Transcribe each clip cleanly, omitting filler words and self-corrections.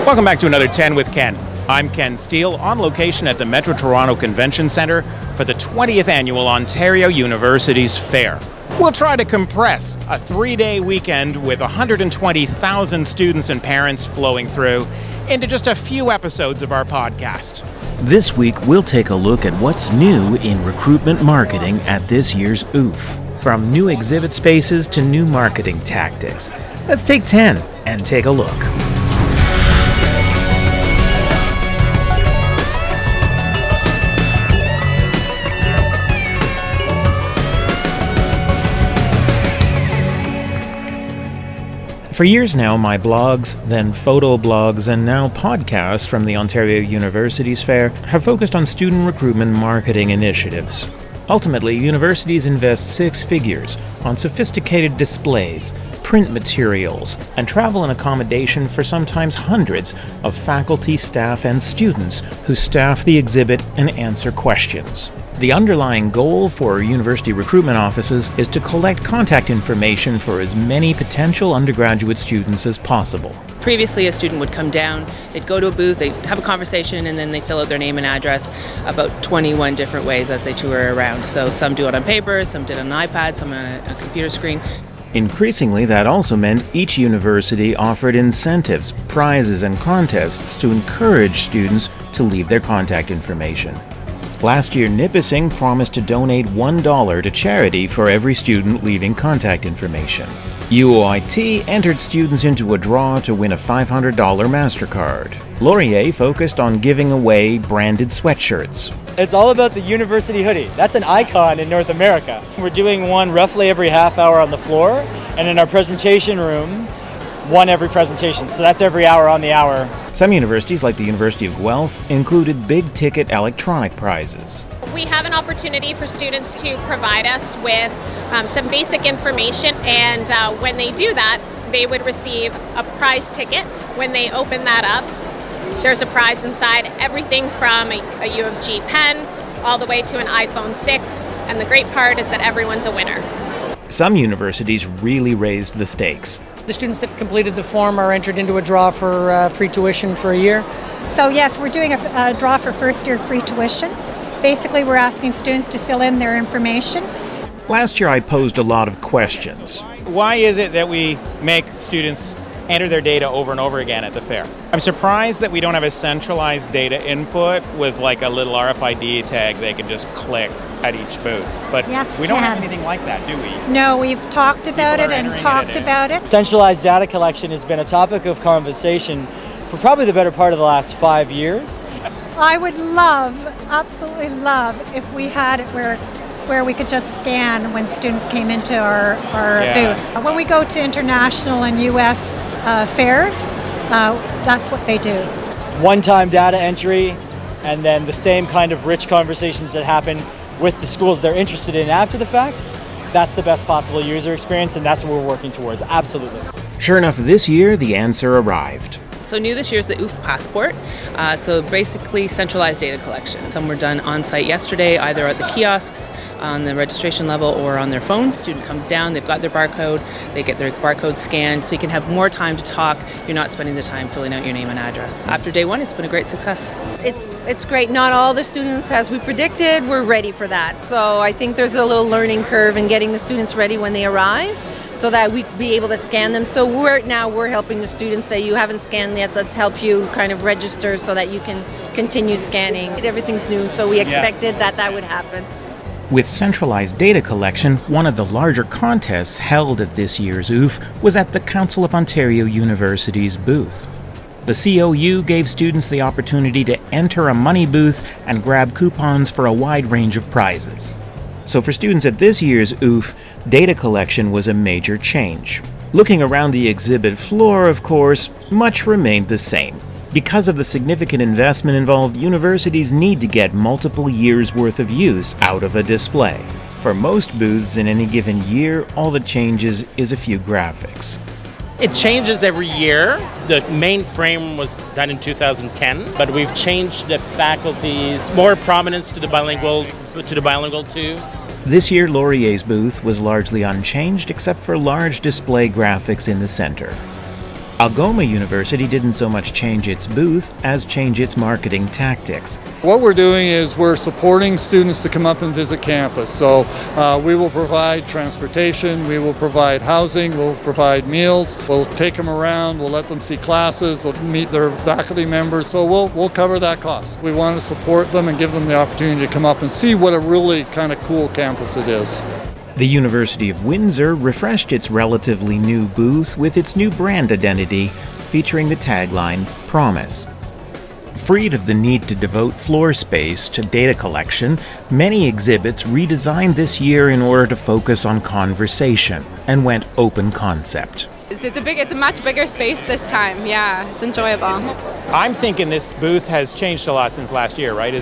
Welcome back to another 10 with Ken. I'm Ken Steele, on location at the Metro Toronto Convention Centre for the 20th Annual Ontario Universities Fair. We'll try to compress a 3-day weekend with 120,000 students and parents flowing through into just a few episodes of our podcast. This week, we'll take a look at what's new in recruitment marketing at this year's OUF. From new exhibit spaces to new marketing tactics. Let's take 10 and take a look. For years now, my blogs, then photo blogs, and now podcasts from the Ontario Universities Fair have focused on student recruitment marketing initiatives. Ultimately, universities invest six figures on sophisticated displays, print materials, and travel and accommodation for sometimes hundreds of faculty, staff, and students who staff the exhibit and answer questions. The underlying goal for university recruitment offices is to collect contact information for as many potential undergraduate students as possible. Previously, a student would come down, they'd go to a booth, they'd have a conversation, and then they fill out their name and address about 21 different ways as they tour around. So some do it on paper, some did on an iPad, some on a computer screen. Increasingly, that also meant each university offered incentives, prizes, and contests to encourage students to leave their contact information. Last year, Nipissing promised to donate $1 to charity for every student leaving contact information. UOIT entered students into a draw to win a $500 MasterCard. Laurier focused on giving away branded sweatshirts. It's all about the university hoodie. That's an icon in North America. We're doing one roughly every half hour on the floor, and in our presentation room, one every presentation. So that's every hour on the hour. Some universities, like the University of Guelph, included big-ticket electronic prizes. We have an opportunity for students to provide us with some basic information, and when they do that, they would receive a prize ticket. When they open that up, there's a prize inside, everything from a U of G pen all the way to an iPhone 6, and the great part is that everyone's a winner. Some universities really raised the stakes. The students that completed the form are entered into a draw for free tuition for a year. So yes, we're doing a draw for first year free tuition. Basically, we're asking students to fill in their information. Last year I posed a lot of questions. Why is it that we make students enter their data over and over again at the fair? I'm surprised that we don't have a centralized data input with like a little RFID tag they can just click at each booth. But yes, we don't have anything like that, do we? No, we've talked about it and talked about it. Centralized data collection has been a topic of conversation for probably the better part of the last 5 years. I would love, absolutely love, if we had it where we could just scan when students came into our booth. When we go to international and US fairs, that's what they do. One-time data entry, and then the same kind of rich conversations that happen with the schools they're interested in after the fact. That's the best possible user experience, and that's what we're working towards, absolutely. Sure enough, this year the answer arrived. So new this year is the OUF Passport, so basically centralized data collection. Some were done on site yesterday, either at the kiosks on the registration level or on their phone. Student comes down, they've got their barcode, they get their barcode scanned, so you can have more time to talk. You're not spending the time filling out your name and address. After day one, it's been a great success. It's great. Not all the students, as we predicted, were ready for that. So I think there's a little learning curve in getting the students ready when they arrive, so that we'd be able to scan them. So we're helping the students say, you haven't scanned yet, let's help you kind of register so that you can continue scanning. Everything's new, so we expected that would happen. With centralized data collection, one of the larger contests held at this year's OUF was at the Council of Ontario University's booth. The COU gave students the opportunity to enter a money booth and grab coupons for a wide range of prizes. So for students at this year's OUF, data collection was a major change. Looking around the exhibit floor, of course, much remained the same. Because of the significant investment involved, universities need to get multiple years' worth of use out of a display. For most booths in any given year, all that changes is a few graphics. It changes every year. The main frame was done in 2010, but we've changed the faculties, more prominence to the bilingual too. This year, Laurier's booth was largely unchanged except for large display graphics in the center. Algoma University didn't so much change its booth as change its marketing tactics. What we're doing is we're supporting students to come up and visit campus. So we will provide transportation, we will provide housing, we'll provide meals, we'll take them around, we'll let them see classes, we'll meet their faculty members, so we'll cover that cost. We want to support them and give them the opportunity to come up and see what a really kind of cool campus it is. The University of Windsor refreshed its relatively new booth with its new brand identity, featuring the tagline, Promise. Freed of the need to devote floor space to data collection, many exhibits redesigned this year in order to focus on conversation and went open concept. It's a much bigger space this time. Yeah, it's enjoyable. I'm thinking this booth has changed a lot since last year, right?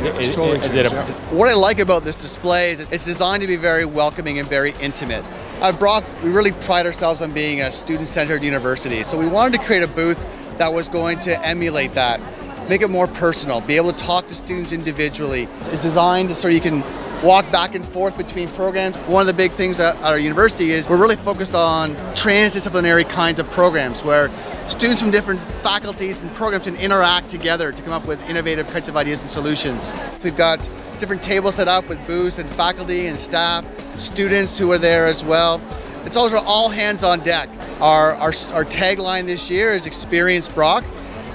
What I like about this display is it's designed to be very welcoming and very intimate. At Brock, we really pride ourselves on being a student-centered university, so we wanted to create a booth that was going to emulate that, make it more personal, be able to talk to students individually. It's designed so you can walk back and forth between programs. One of the big things at our university is we're really focused on transdisciplinary kinds of programs where students from different faculties and programs can interact together to come up with innovative kinds of ideas and solutions. We've got different tables set up with booths and faculty and staff, students who are there as well. It's also all hands on deck. Our tagline this year is Experience Brock.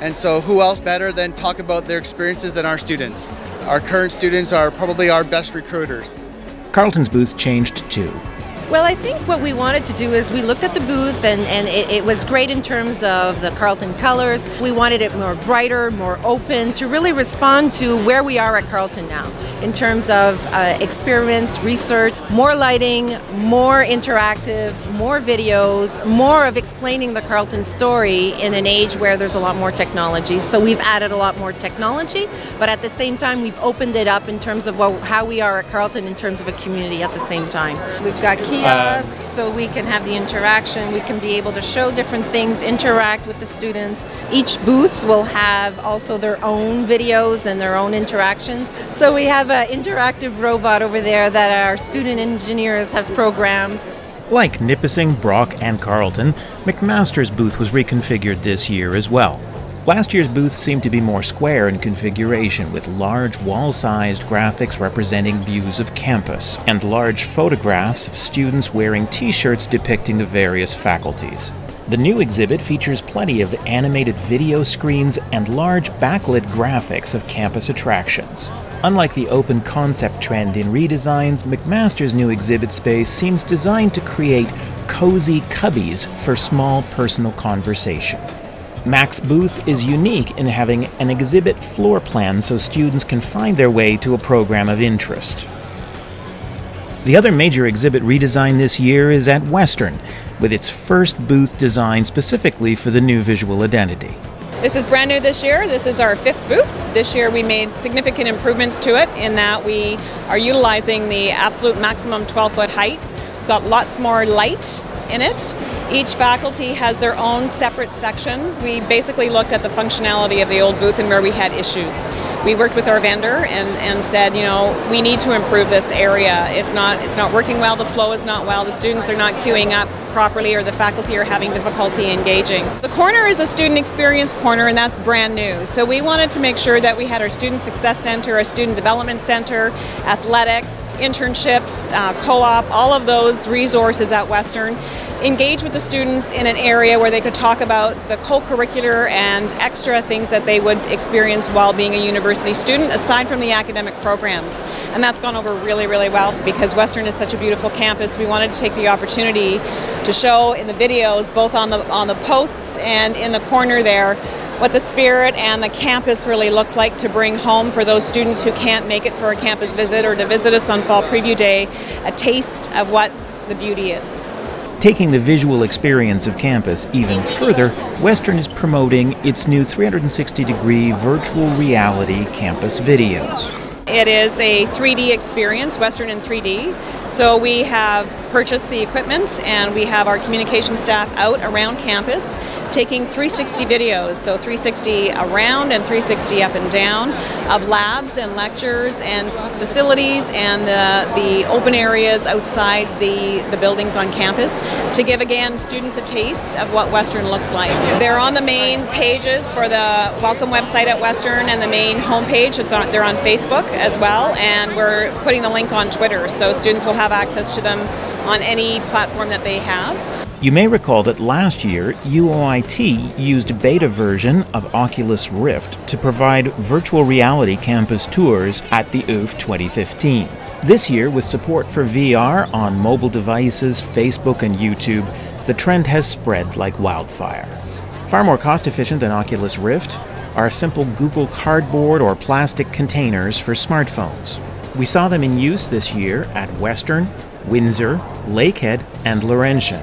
And so who else better than talk about their experiences than our students? Our current students are probably our best recruiters. Carleton's booth changed too. Well, I think what we wanted to do is we looked at the booth and it was great in terms of the Carleton colors. We wanted it more brighter, more open, to really respond to where we are at Carleton now in terms of experiments, research, more lighting, more interactive, more videos, more of explaining the Carleton story in an age where there's a lot more technology. So we've added a lot more technology, but at the same time we've opened it up in terms of how we are at Carleton in terms of a community at the same time. We've got kiosks so we can have the interaction, we can be able to show different things, interact with the students. Each booth will have also their own videos and their own interactions. So we have an interactive robot over there that our student engineers have programmed. Like Nipissing, Brock, and Carleton, McMaster's booth was reconfigured this year as well. Last year's booth seemed to be more square in configuration, with large wall-sized graphics representing views of campus, and large photographs of students wearing t-shirts depicting the various faculties. The new exhibit features plenty of animated video screens and large backlit graphics of campus attractions. Unlike the open concept trend in redesigns, McMaster's new exhibit space seems designed to create cozy cubbies for small personal conversation. Mac's booth is unique in having an exhibit floor plan so students can find their way to a program of interest. The other major exhibit redesign this year is at Western, with its first booth designed specifically for the new visual identity. This is brand new this year. This is our 5th booth. This year we made significant improvements to it in that we are utilizing the absolute maximum 12-foot height. Got lots more light in it. Each faculty has their own separate section. We basically looked at the functionality of the old booth and where we had issues. We worked with our vendor and said, you know, we need to improve this area. It's not working well, the flow is not well, the students are not queuing up properly, or the faculty are having difficulty engaging. The corner is a student experience corner, and that's brand new. So we wanted to make sure that we had our student success center, our student development center, athletics, internships, co-op, all of those resources at Western. Engage with the students in an area where they could talk about the co-curricular and extra things that they would experience while being a university student, aside from the academic programs. And that's gone over really, really well because Western is such a beautiful campus. We wanted to take the opportunity to show in the videos, both on the posts and in the corner there, what the spirit and the campus really looks like to bring home for those students who can't make it for a campus visit or to visit us on Fall Preview Day, a taste of what the beauty is. Taking the visual experience of campus even further, Western is promoting its new 360-degree virtual reality campus videos. It is a 3D experience, Western in 3D. So we have purchased the equipment, and we have our communication staff out around campus taking 360 videos, so 360 around and 360 up and down, of labs and lectures and facilities and the open areas outside the buildings on campus to give, again, students a taste of what Western looks like. They're on the main pages for the Welcome website at Western and the main homepage. They're on Facebook as well, and we're putting the link on Twitter, so students will have access to them on any platform that they have. You may recall that last year, UOIT used a beta version of Oculus Rift to provide virtual reality campus tours at the OUF 2015. This year, with support for VR on mobile devices, Facebook and YouTube, the trend has spread like wildfire. Far more cost-efficient than Oculus Rift are simple Google Cardboard or plastic containers for smartphones. We saw them in use this year at Western, Windsor, Lakehead and Laurentian.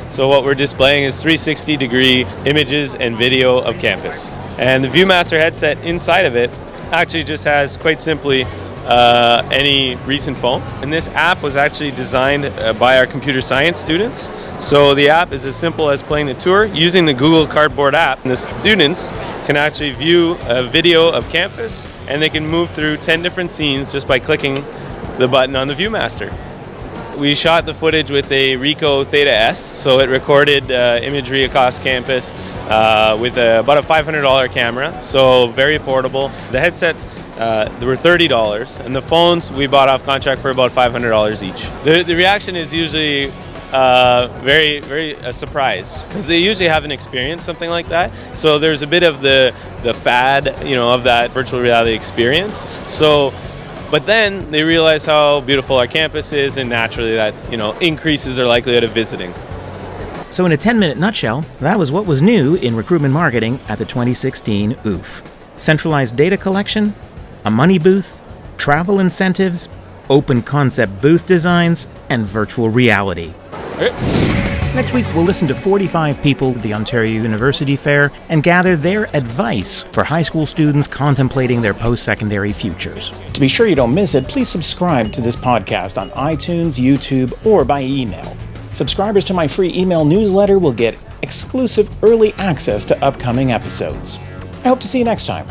So what we're displaying is 360-degree images and video of campus. And the ViewMaster headset inside of it actually just has, quite simply, any recent phone. And this app was actually designed by our computer science students. So the app is as simple as playing a tour using the Google Cardboard app. And the students can actually view a video of campus, and they can move through 10 different scenes just by clicking the button on the ViewMaster. We shot the footage with a Ricoh Theta S, so it recorded imagery across campus with about a $500 camera, so very affordable. The headsets they were $30, and the phones we bought off contract for about $500 each. The reaction is usually very surprised, because they usually haven't experienced something like that. So there's a bit of the fad, of that virtual reality experience. But then they realize how beautiful our campus is, and naturally that, increases their likelihood of visiting. So in a 10-minute nutshell, that was what was new in recruitment marketing at the 2016 OUF. Centralized data collection, a money booth, travel incentives, open concept booth designs, and virtual reality. Next week, we'll listen to 45 people at the Ontario University Fair and gather their advice for high school students contemplating their post-secondary futures. To be sure you don't miss it, please subscribe to this podcast on iTunes, YouTube, or by email. Subscribers to my free email newsletter will get exclusive early access to upcoming episodes. I hope to see you next time.